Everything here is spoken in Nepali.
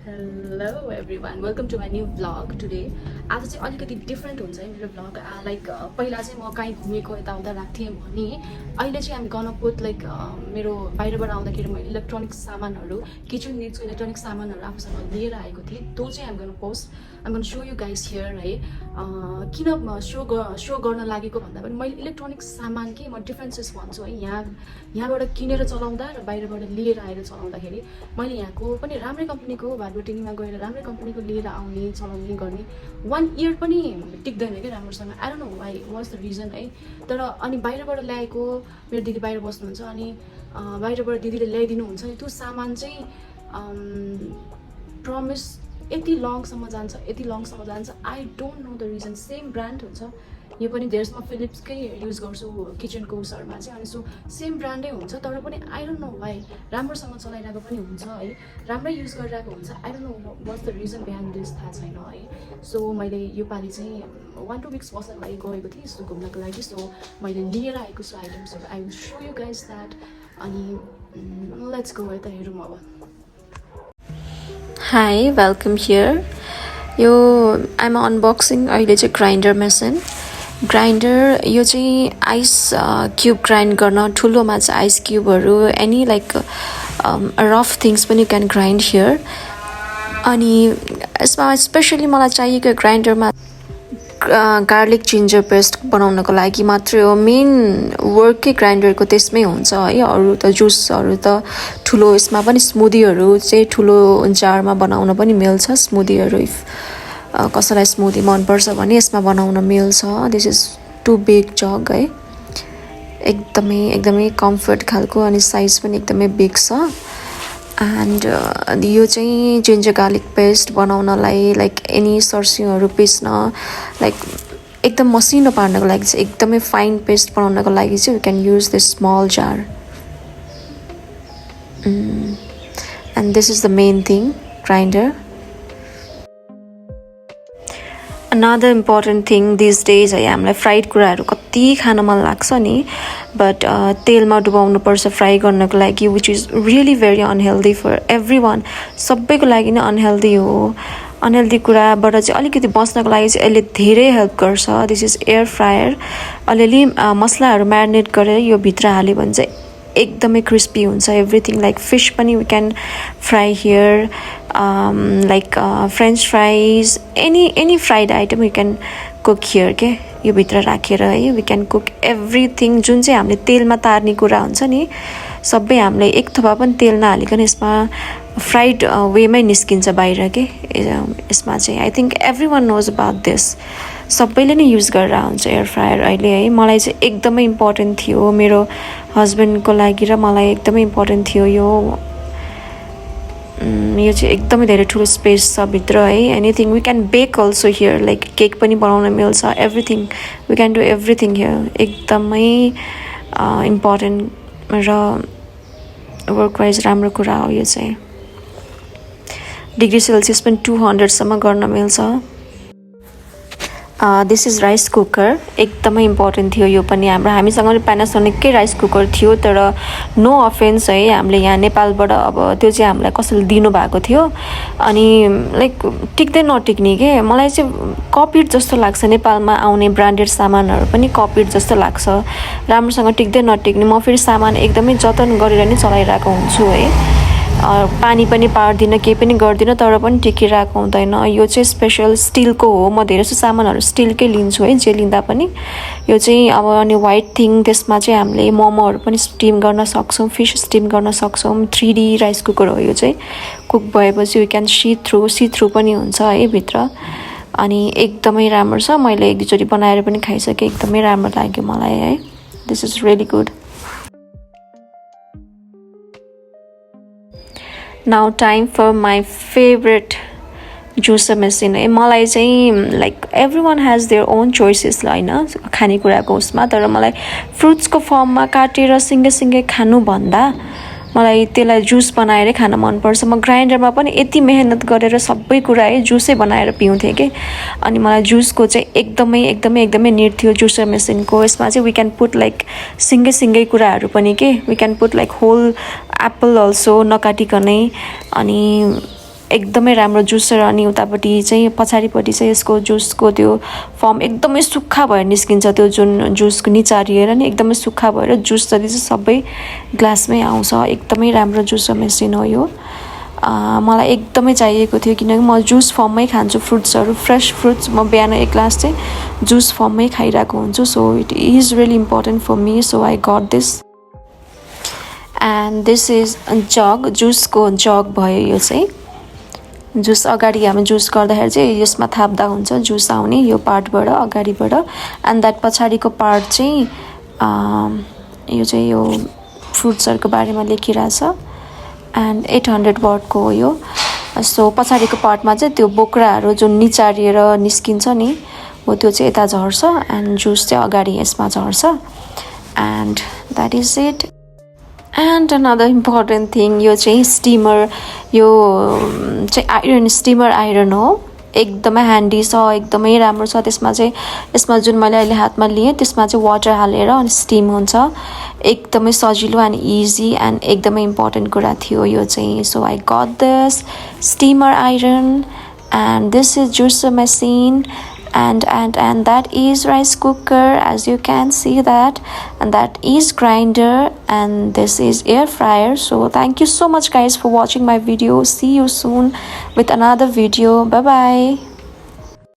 Hello everyone, welcome to my new vlog today. आज चाहिँ अलिकति डिफरेन्ट हुन्छ है मेरो भ्लग लाइक पहिला चाहिँ म कहीँ घुमेको यताउता राख्थेँ भने अहिले चाहिँ हामी गन पुट लाइक मेरो बाहिरबाट आउँदाखेरि मैले इलेक्ट्रोनिक सामानहरू किचन निड्सको इलेक्ट्रोनिक सामानहरू आफूसँग लिएर आएको थिएँ त्यो चाहिँ हामी गर्न पोस्ट आइम गर्न सो यु गाइस हियर है किन सो गर्न लागेको भन्दा पनि मैले इलेक्ट्रोनिक सामान के म डिफ्रेन्सेस भन्छु है यहाँबाट किनेर चलाउँदा र बाहिरबाट लिएर आएर चलाउँदाखेरि मैले यहाँको पनि राम्रै कम्पनीको भाटबुटिङमा गएर राम्रै कम्पनीको लिएर आउने चलाउने गर्ने 1 इयर पनि टिक्दैन क्या राम्रोसँग I don't know why was the reason है तर अनि बाहिरबाट ल्याएको मेरो दिदी बाहिर बस्नुहुन्छ अनि बाहिरबाट दिदीले ल्याइदिनुहुन्छ नि त्यो सामान चाहिँ प्रमिस यति लङसम्म जान्छ I don't know the reason same brand हुन्छ यो पनि धेर म फिलिप्सकै युज गर्छु किचनको उसहरूमा चाहिँ अनि सो सेम ब्रान्डै हुन्छ तर पनि आई डोन्ट नो वाइ राम्रोसँग चलाइरहेको पनि हुन्छ है राम्रै युज गरिरहेको हुन्छ I don't know what's the reason behind this थाहा छैन है सो मैले योपालि चाहिँ 1-2 विक्स बस्नको लागि गएको थिएँ यस्तो घुम्नको लागि सो मैले लिएर आएको छु आइटम्सहरू I will so you guys that अनि लेट्स गो यता हेरौँ अब Hi, welcome here. यो I'm unboxing अहिले चाहिँ ग्राइन्डर मेसिन ग्राइन्डर यो चाहिँ आइस क्युब ग्राइन्ड गर्न ठुलोमा चाहिँ आइस क्युबहरू एनी लाइक रफ थिङ्स पनि क्यान ग्राइन्ड हियर अनि यसमा स्पेसली मलाई चाहिएको ग्राइन्डरमा गार्लिक जिन्जर पेस्ट बनाउनको लागि मात्रै हो मेन वर्कै ग्राइन्डरको त्यसमै हुन्छ है अरू त जुसहरू त ठुलो यसमा पनि स्मुदीहरू चाहिँ ठुलो जारमा बनाउन पनि मिल्छ स्मुदीहरू इफ कसैलाई स्मुदी मनपर्छ भने यसमा बनाउन मिल्छ दिस इज टु बिग जग है एकदमै कम्फर्ट खालको अनि साइज पनि एकदमै बिग छ एन्ड यो चाहिँ जिन्जर गार्लिक पेस्ट बनाउनलाई लाइक एनी सर्सिङहरू पिस्न लाइक एकदम मसिनो पार्नको लागि चाहिँ एकदमै फाइन पेस्ट बनाउनको लागि चाहिँ we can use this small jar and this is the main thing grinder Another important thing these days है हामीलाई फ्राइड कुराहरू कति खान मन लाग्छ नि बट तेलमा डुबाउनु पर्छ फ्राई गर्नको लागि which is really very unhealthy for everyone सबैको लागि नै अनहेल्दी हो अनहेल्दी कुराबाट चाहिँ अलिकति बच्नको लागि चाहिँ यसले धेरै हेल्प गर्छ दिस इज एयर फ्रायर अलिअलि मसलाहरू म्यारिनेट गरेर यो भित्र हाल्यो भने चाहिँ एकदमै क्रिस्पी हुन्छ एभ्रिथिङ लाइक फिस पनि we can fry here like French fries any fried item you can cook here के यो भित्र राखेर है वी क्यान कुक एभ्रिथिङ जुन चाहिँ हामीले तेलमा तार्ने कुरा हुन्छ नि सबै हामीले एक थोपा पनि तेल नहालिकन यसमा फ्राइड वेमै निस्किन्छ बाहिर के यसमा चाहिँ I think everyone knows about this सबैले नै युज गरेर हुन्छ एयर फ्रायर अहिले है मलाई चाहिँ एकदमै इम्पोर्टेन्ट थियो मेरो हस्बेन्डको लागि र मलाई एकदमै इम्पोर्टेन्ट थियो यो चाहिँ एकदमै धेरै ठुलो स्पेस छ भित्र है anything we can bake also here like cake पनि बनाउन मिल्छ everything we can do everything here एकदमै इम्पोर्टेन्ट र वर्कवाइज राम्रो कुरा हो यो चाहिँ डिग्री सेल्सियस पनि 200सम्म गर्न मिल्छ दिस इज राइस कुकर एकदमै इम्पोर्टेन्ट थियो यो पनि हामीसँग पनि प्यानासोनिककै राइस कुकर थियो तर नो अफेन्स है हामीले यहाँ नेपालबाट अब त्यो चाहिँ हामीलाई कसैले दिनुभएको थियो अनि लाइक टिक्दै नटिक्ने के मलाई चाहिँ कपिड जस्तो लाग्छ नेपालमा आउने ब्रान्डेड सामानहरू पनि कपिड जस्तो लाग्छ राम्रोसँग टिक्दै नटिक्ने म फेरि सामान एकदमै जतन गरेर नै चलाइरहेको हुन्छु है पानी पनि पार्दिनँ केही पनि गर्दिनँ तर पनि टिकिरहेको हुँदैन यो चाहिँ स्पेसल स्टिलको हो म धेरै जस्तो सामानहरू स्टिलकै लिन्छु है जे लिँदा पनि यो चाहिँ अब अनि व्हाइट थिङ त्यसमा चाहिँ हामीले मोमोहरू पनि स्टिम गर्न सक्छौँ फिस स्टिम गर्न सक्छौँ 3D राइस कुकर हो यो चाहिँ कुक भएपछि यु क्यान सी थ्रु पनि हुन्छ है भित्र अनि एकदमै राम्रो छ मैले एक दुईचोटि बनाएर पनि खाइसकेँ एकदमै राम्रो लाग्यो मलाई है this is really good Now time for my favorite juicer machine है मलाई चाहिँ like every one has their own choices होइन खानेकुराको उसमा तर मलाई फ्रुट्सको फर्ममा काटेर सिङ्गै खानुभन्दा मलाई त्यसलाई जुस बनाएरै खान मनपर्छ म ग्राइन्डरमा पनि यति मेहनत गरेर सबै कुरा है जुसै बनाएर पिउँथेँ कि अनि मलाई जुसको चाहिँ एकदमै निड थियो जुसर मेसिनको यसमा चाहिँ वी क्यान पुट लाइक सिङ्गै कुराहरू पनि के we can put like whole apple also नकाटिकनै अनि एकदमै राम्रो जुसर अनि उतापट्टि चाहिँ पछाडिपट्टि चाहिँ यसको जुसको त्यो फर्म एकदमै सुक्खा भएर निस्किन्छ त्यो जुन जुसको निचारिएर नि एकदमै सुक्खा भएर जुस जति चाहिँ सबै ग्लासमै आउँछ एकदमै राम्रो जुसर मेसिन हो यो मलाई एकदमै चाहिएको थियो किनकि म जुस फर्ममै खान्छु फ्रुट्सहरू फ्रेस फ्रुट्स म बिहान एक ग्लास चाहिँ जुस फर्ममै खाइरहेको हुन्छु so it is really important for me so I got this and this is jug जुसको जग भयो यो चाहिँ जुस अगाडि हामी जुस गर्दाखेरि चाहिँ यसमा थाप्दा हुन्छ जुस आउने यो पार्टबाट अगाडिबाट एन्ड द्याट पछाडिको पार्ट चाहिँ यो चाहिँ यो फ्रुट्सहरूको बारेमा लेखिरहेछ एन्ड 800 वाटको हो यो सो पछाडिको पार्टमा चाहिँ त्यो बोक्राहरू जुन निचारिएर निस्किन्छ नि हो त्यो चाहिँ यता झर्छ एन्ड जुस चाहिँ अगाडि यसमा झर्छ and that is it and another important thing यो चाहिँ स्टिमर यो चाहिँ आइरन स्टिमर आइरन हो एकदमै ह्यान्डी छ एकदमै राम्रो छ त्यसमा चाहिँ यसमा जुन मैले अहिले हातमा लिएँ त्यसमा चाहिँ वाटर हालेर अनि स्टिम हुन्छ एकदमै सजिलो एन्ड इजी एन्ड एकदमै इम्पोर्टेन्ट कुरा थियो यो चाहिँ so I got this steamer iron and this is juicer machine and that is rice cooker as you can see that and that is grinder and this is air fryer so thank you so much guys for watching my video see you soon with another video bye bye